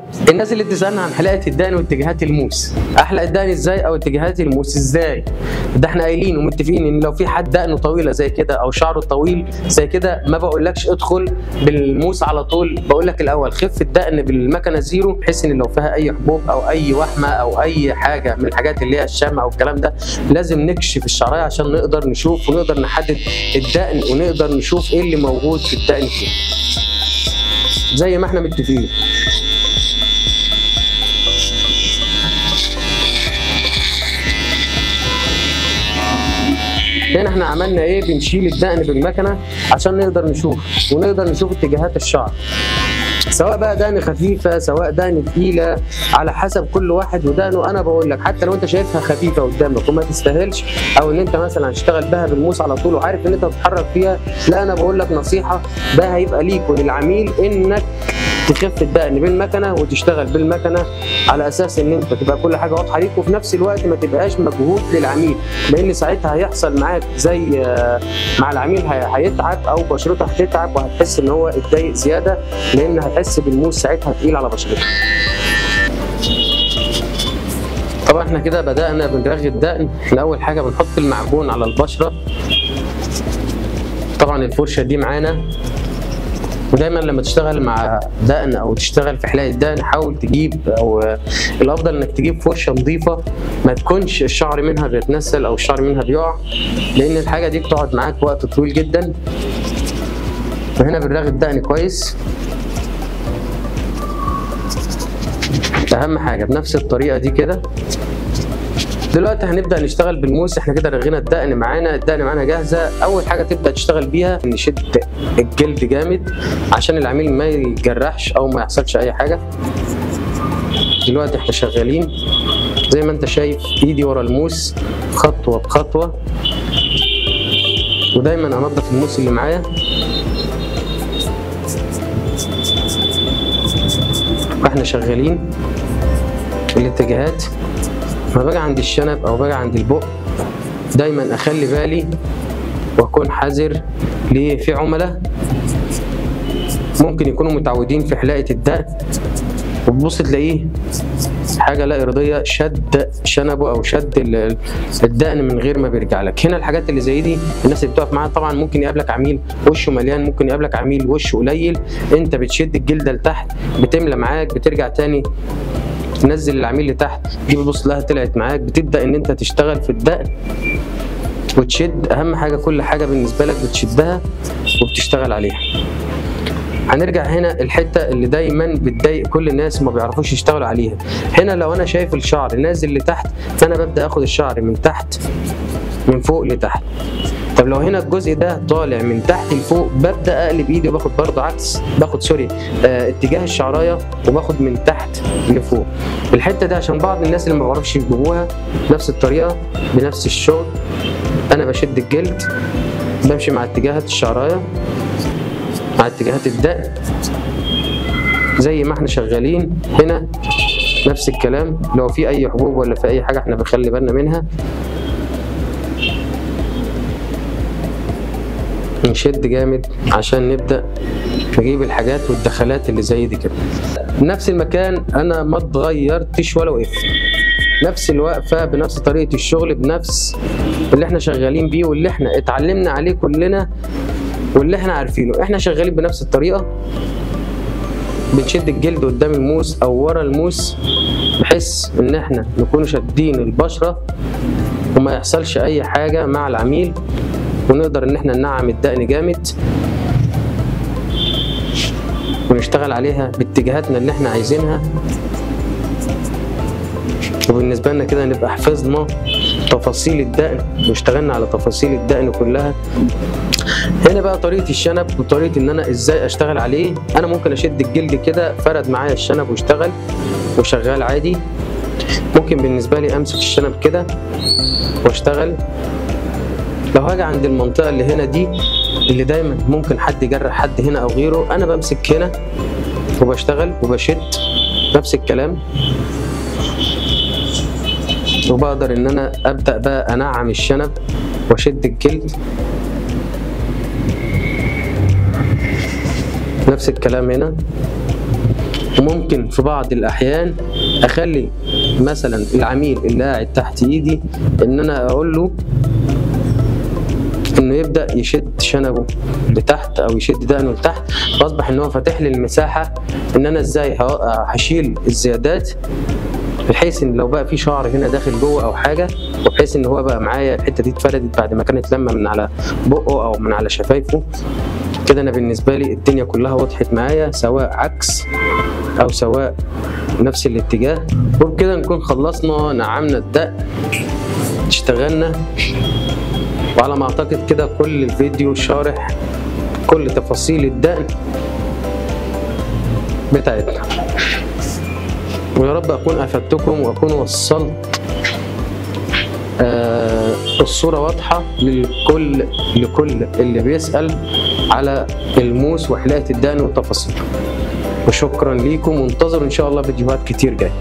الناس اللي بتسالنا عن حلاقه الدقن واتجاهات الموس، احلق الدقن ازاي او اتجاهات الموس ازاي؟ ده احنا قايلين ومتفقين ان لو في حد دقنه طويله زي كده او شعره طويل زي كده ما بقولكش ادخل بالموس على طول، بقول لك الاول خف الدقن بالمكنه زيرو، بحيث ان لو فيها اي حبوب او اي وحمه او اي حاجه من الحاجات اللي هي الشامه او الكلام ده، لازم نكشف الشعرايه عشان نقدر نشوف ونقدر نحدد الدقن ونقدر نشوف ايه اللي موجود في الدقن فيه زي ما احنا متفقين. هنا احنا عملنا ايه؟ بنشيل الدقن بالمكنه عشان نقدر نشوف ونقدر نشوف اتجاهات الشعر، سواء بقى دقن خفيفه سواء دقن تقيله، على حسب كل واحد ودقنه. انا بقول لك حتى لو انت شايفها خفيفه قدامك وما تستاهلش، او ان انت مثلا هتشتغل بها بالموس على طول وعارف ان انت بتتحرك فيها، لا انا بقول لك نصيحه، ده هيبقى ليك وللعميل انك تخف الدقن بالمكنه وتشتغل بالمكنه على اساس ان انت تبقى كل حاجه واضحه ليك، وفي نفس الوقت ما تبقاش مجهود للعميل، لان ساعتها هيحصل معاك زي مع العميل هيتعب او بشرته هتتعب وهتحس ان هو اتضايق زياده، لان هتحس بالموس ساعتها تقيل على بشرته. طبعا احنا كده بدانا بنرغي الدقن. اول حاجه بنحط المعجون على البشره، طبعا الفرشه دي معانا، ودايما لما تشتغل مع دقن او تشتغل في حلاقه دقن حاول تجيب، او الافضل انك تجيب فرشه نظيفه ما تكونش الشعر منها بيتنسل او الشعر منها بيقع، لان الحاجه دي بتقعد معاك وقت طويل جدا. فهنا بنرغي الدقن كويس، اهم حاجه بنفس الطريقه دي كده. دلوقتي هنبدا نشتغل بالموس. احنا كده رغينا الدقن معانا، الدقن معانا جاهزه. اول حاجه تبدا تشتغل بيها نشد الجلد جامد عشان العميل ما يتجرحش او ما يحصلش اي حاجه. دلوقتي احنا شغالين زي ما انت شايف، ايدي ورا الموس خطوه بخطوه، ودايما انضف الموس اللي معايا. واحنا شغالين الاتجاهات، ما باجي عند الشنب او باجي عند البق دايما اخلي بالي واكون حذر. ليه؟ في عملاء ممكن يكونوا متعودين في حلاقه الدقن وتبص تلاقيه حاجه لا اراديه شد شنبه او شد الدقن من غير ما بيرجع لك. هنا الحاجات اللي زي دي الناس اللي بتقف معاها، طبعا ممكن يقابلك عميل وشه مليان، ممكن يقابلك عميل وشه قليل، انت بتشد الجلده لتحت بتملى معاك، بترجع تاني تنزل العميل لتحت، دي بتبص لها طلعت معاك، بتبدا ان انت تشتغل في الدقن وتشد. اهم حاجه كل حاجه بالنسبه لك بتشدها وبتشتغل عليها. هنرجع هنا الحته اللي دايما بتضايق كل الناس ما بيعرفوش يشتغلوا عليها. هنا لو انا شايف الشعر نازل لتحت فانا ببدا اخد الشعر من تحت من فوق لتحت. طب لو هنا الجزء ده طالع من تحت لفوق ببدا اقلب ايدي وباخد برضه عكس، باخد اتجاه الشعرايه وباخد من تحت لفوق. الحته دي عشان بعض الناس اللي ما بيعرفش يجيبوها نفس الطريقه بنفس الشغل، انا بشد الجلد بمشي مع اتجاهات الشعرايه مع اتجاهات الدقن زي ما احنا شغالين. هنا نفس الكلام، لو في اي حبوب ولا في اي حاجه احنا بنخلي بالنا منها، نشد جامد عشان نبدا نجيب الحاجات والدخلات اللي زي دي كده. نفس المكان انا ما اتغيرتش ولا وقفت، نفس الوقفه بنفس طريقه الشغل بنفس اللي احنا شغالين بيه واللي احنا اتعلمنا عليه كلنا واللي احنا عارفينه. احنا شغالين بنفس الطريقه، بنشد الجلد قدام الموس او ورا الموس بحيث ان احنا نكون شادين البشره وما يحصلش اي حاجه مع العميل، ونقدر ان احنا ننعم الدقن جامد ونشتغل عليها باتجاهاتنا اللي احنا عايزينها. وبالنسبه لنا كده نبقى حفظنا تفاصيل الدقن واشتغلنا على تفاصيل الدقن كلها. هنا بقى طريقه الشنب وطريقه ان انا ازاي اشتغل عليه. انا ممكن اشد الجلد كده فرد معايا الشنب واشتغل وشغال عادي. ممكن بالنسبه لي امسك الشنب كده واشتغل. لو هاجي عند المنطقه اللي هنا دي اللي دايما ممكن حد يجرح حد هنا او غيره، انا بمسك هنا وبشتغل وبشد نفس الكلام، وبقدر ان انا ابدا بقى انعم الشنب واشد الجلد نفس الكلام هنا. وممكن في بعض الأحيان أخلي مثلا العميل اللي قاعد تحت إيدي إن أنا أقول له إنه يبدأ يشد شنبه لتحت أو يشد دقنه لتحت، فأصبح إن هو فاتح لي المساحة إن أنا إزاي هشيل الزيادات، بحيث إن لو بقى في شعر هنا داخل جوه أو حاجة، وبحيث إن هو بقى معايا الحتة دي اتفردت بعد ما كانت لما من على بقه أو من على شفايفه. كده أنا بالنسبة لي الدنيا كلها وضحت معايا، سواء عكس أو سواء نفس الاتجاه. وبكده نكون خلصنا نعمنا الدقن، اشتغلنا، وعلى ما أعتقد كده كل الفيديو شارح كل تفاصيل الدقن بتاعتنا. ويا رب أكون أفدتكم وأكون وصلت الصورة واضحة لكل اللي بيسأل على الموس وحلاقة الدقن والتفاصيل. وشكرا ليكم، وانتظروا إن شاء الله فيديوهات كتير جاية.